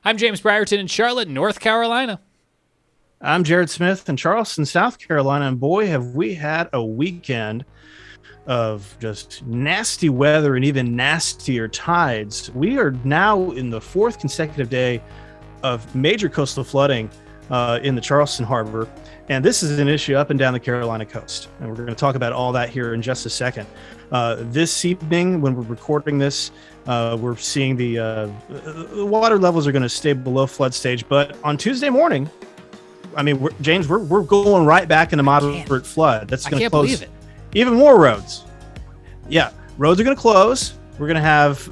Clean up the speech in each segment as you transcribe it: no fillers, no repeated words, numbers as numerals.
I'm James Brierton in Charlotte, North Carolina. I'm Jared Smith in Charleston, South Carolina, and boy, have we had a weekend of just nasty weather and even nastier tides. We are now in the fourth consecutive day of major coastal flooding in the Charleston harbor, and this is an issue up and down the Carolina coast, and we're going to talk about all that here in just a second. This evening, when we're recording this, we're seeing the water levels are going to stay below flood stage, but on Tuesday morning, I mean, we're going right back into moderate flood. That's going to close even more roads. Yeah, roads are going to close. We're going to have,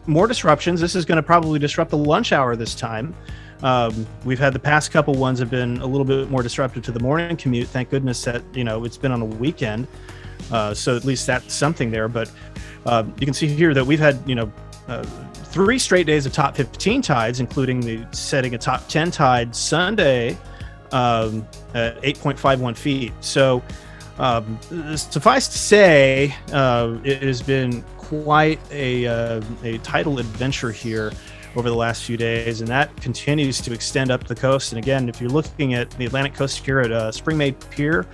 more disruptions. This is going to probably disrupt the lunch hour this time. We've had the past couple ones have been a little bit more disruptive to the morning commute. Thank goodness that, it's been on a weekend. So at least that's something there. But you can see here that we've had, 3 straight days of top 15 tides, including the setting a top 10 tide Sunday at 8.51 feet. So suffice to say, it has been quite a tidal adventure here over the last few days, and that continues to extend up the coast. And again, if you're looking at the Atlantic coast here at Spring May Pier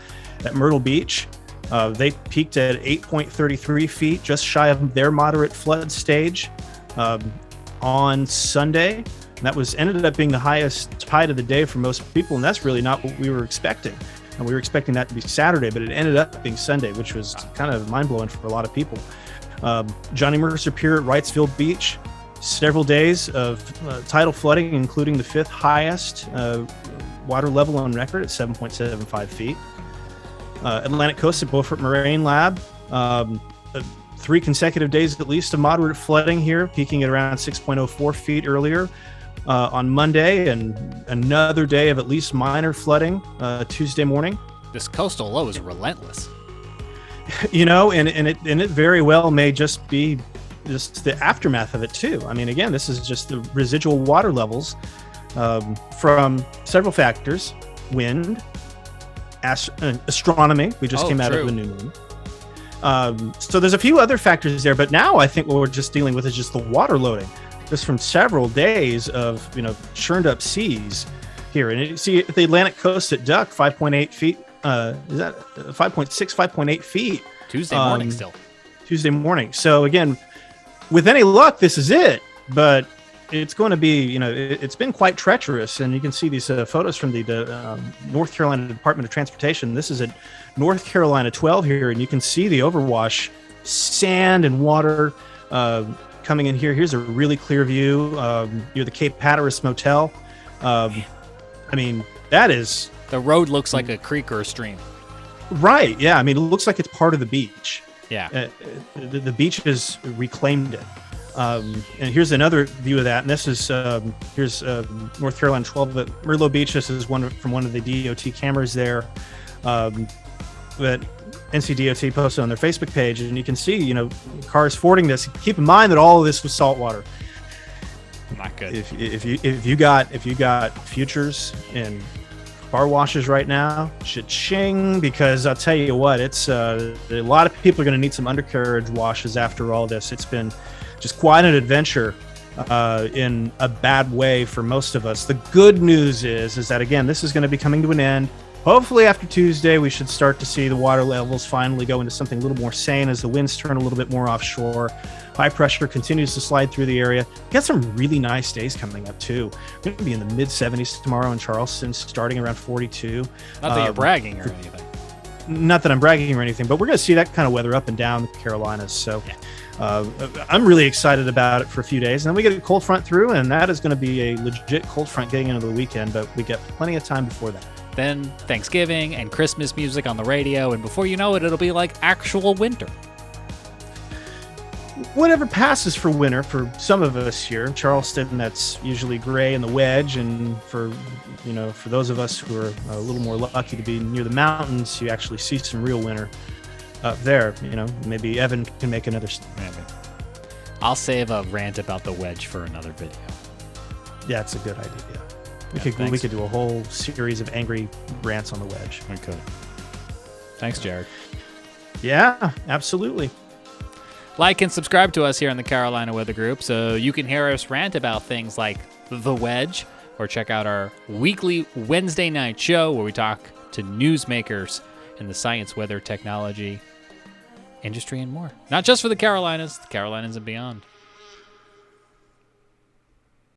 at Myrtle Beach, they peaked at 8.33 feet, just shy of their moderate flood stage on Sunday. And that ended up being the highest tide of the day for most people, and that's really not what we were expecting. And we were expecting that to be Saturday, but it ended up being Sunday, which was kind of mind-blowing for a lot of people. Johnny Mercer Pier at Wrightsville Beach, several days of tidal flooding, including the 5th highest water level on record at 7.75 feet. Atlantic coast at Beaufort Moraine Lab, 3 consecutive days at least of moderate flooding here, peaking at around 6.04 feet earlier on Monday, and another day of at least minor flooding Tuesday morning. This coastal low is relentless. And it very well may just be just the aftermath of it too. I mean, again, this is just the residual water levels from several factors: wind, astronomy. We just came out of the new moon. So there's a few other factors there, but now I think what we're just dealing with is just the water loading, just from several days of churned up seas here. And you see at the Atlantic coast at Duck, 5.8 feet. Is that 5.6, 5.8 feet? Tuesday morning still. Tuesday morning. So again, with any luck, this is it. But it's going to be, it's been quite treacherous. And you can see these photos from the North Carolina Department of Transportation. This is at North Carolina 12 here, and you can see the overwash, sand and water coming in here. Here's a really clear view near the Cape Hatteras Motel. I mean, that is... The road looks like a creek or a stream. Right, yeah. I mean, it looks like it's part of the beach. Yeah. The beach has reclaimed it. And here's another view of that. And this is, here's North Carolina 12 at Myrtle Beach. This is one from one of the DOT cameras there that NCDOT posted on their Facebook page. And you can see, cars fording this. Keep in mind that all of this was saltwater. Not good. If you got futures and car washes right now, cha-ching, because I'll tell you what, it's a lot of people are going to need some undercarriage washes after all this. It's been just quite an adventure in a bad way for most of us. The good news is that, again, this is going to be coming to an end. Hopefully after Tuesday, we should start to see the water levels finally go into something a little more sane as the winds turn a little bit more offshore. High pressure continues to slide through the area. We've got some really nice days coming up, too. We're going to be in the mid-70s tomorrow in Charleston, starting around 42. Not that you're bragging or anything. Not that I'm bragging or anything, but we're going to see that kind of weather up and down the Carolinas. So I'm really excited about it for a few days. And then we get a cold front through, and that is going to be a legit cold front getting into the weekend, but we get plenty of time before that. Then Thanksgiving and Christmas music on the radio, and before you know it, it'll be like actual winter. Whatever passes for winter for some of us here in Charleston, that's usually gray in the wedge, and for those of us who are a little more lucky to be near the mountains, you actually see some real winter up there. Maybe Evan can make another. Maybe. I'll save a rant about the wedge for another video. Yeah, it's a good idea. We could do a whole series of angry rants on the wedge. We could. Thanks, Jared. Yeah, absolutely. Like and subscribe to us here on the Carolina Weather Group so you can hear us rant about things like the wedge, or check out our weekly Wednesday night show where we talk to newsmakers in the science, weather, technology, industry, and more. Not just for the Carolinas and beyond.